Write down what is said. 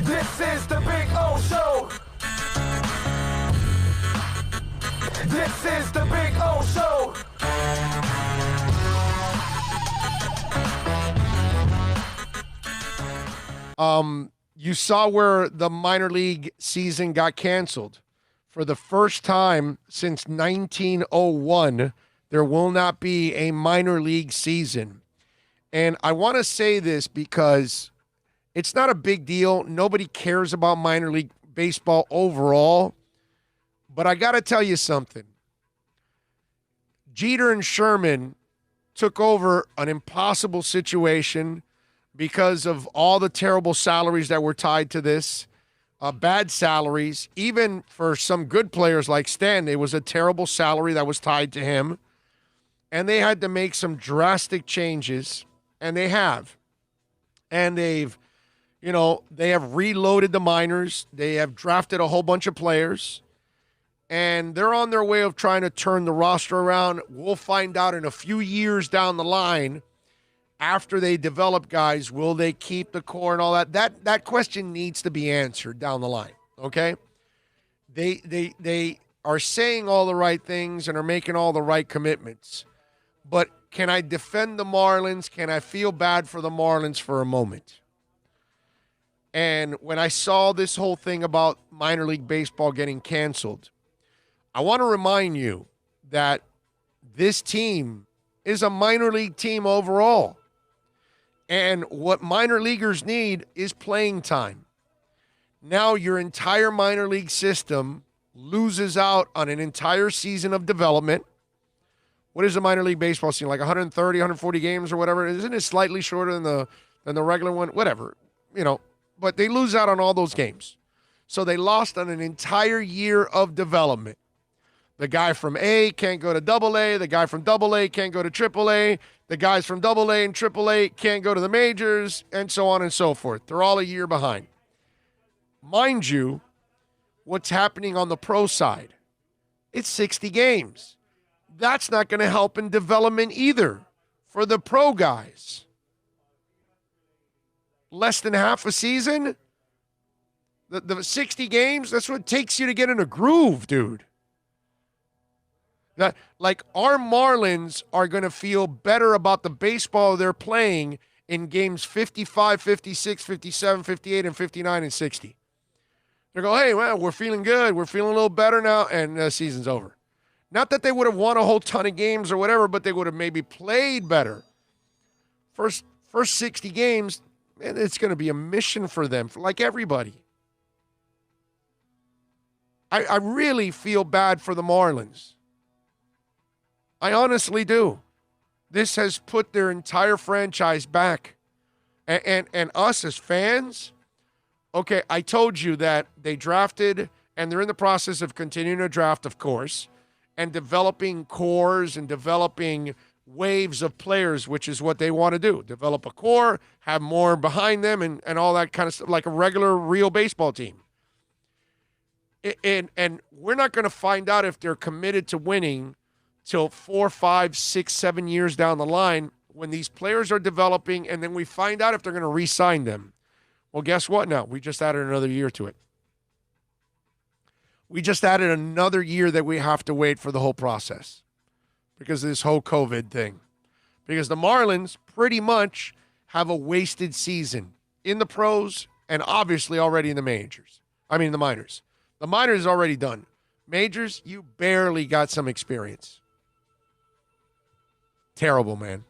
This is the Big O Show. This is the Big O Show. You saw where the minor league season got canceled. For the first time since 1901, there will not be a minor league season. And I want to say this because it's not a big deal. Nobody cares about minor league baseball overall. But I got to tell you something. Jeter and Sherman took over an impossible situation because of all the terrible salaries that were tied to this, bad salaries. Even for some good players like Stan, it was a terrible salary that was tied to him. And they had to make some drastic changes, and they have. And they have reloaded the minors. They have drafted a whole bunch of players. And they're on their way of trying to turn the roster around. We'll find out in a few years down the line, after they develop guys, will they keep the core and all that? That question needs to be answered down the line, okay? They are saying all the right things and are making all the right commitments. But can I defend the Marlins? Can I feel bad for the Marlins for a moment? And when I saw this whole thing about minor league baseball getting canceled, I want to remind you that this team is a minor league team overall. And what minor leaguers need is playing time. Now your entire minor league system loses out on an entire season of development. What is the minor league baseball season? Like 130, 140 games or whatever? Isn't it slightly shorter than the regular one? Whatever, But they lose out on all those games. So they lost on an entire year of development. The guy from A can't go to Double A. The guy from Double A can't go to Triple A. The guys from Double A and Triple A can't go to the majors, and so on and so forth. They're all a year behind. Mind you, what's happening on the pro side? It's 60 games. That's not going to help in development either for the pro guys. Less than half a season? The 60 games, that's what it takes you to get in a groove, dude. Like our Marlins are going to feel better about the baseball they're playing in games 55, 56, 57, 58, and 59 and 60. They're going, hey, well, we're feeling good. We're feeling a little better now, and the season's over. Not that they would have won a whole ton of games or whatever, but they would have maybe played better. First 60 games, man, it's going to be a mission for them, like everybody. I really feel bad for the Marlins. I honestly do. This has put their entire franchise back. And us as fans, okay, I told you that they drafted, and they're in the process of continuing to draft, of course, and developing cores and developing waves of players, which is what they want to do. Develop a core, have more behind them, and all that kind of stuff, like a regular, real baseball team. And we're not going to find out if they're committed to winning till 4, 5, 6, 7 years down the line when these players are developing, and then we find out if they're going to re-sign them. Well, guess what now? We just added another year to it. We just added another year that we have to wait for the whole process because of this whole COVID thing. Because the Marlins pretty much have a wasted season in the pros and obviously already in the majors. I mean the minors. The minors is already done. Majors, you barely got some experience. Terrible, man.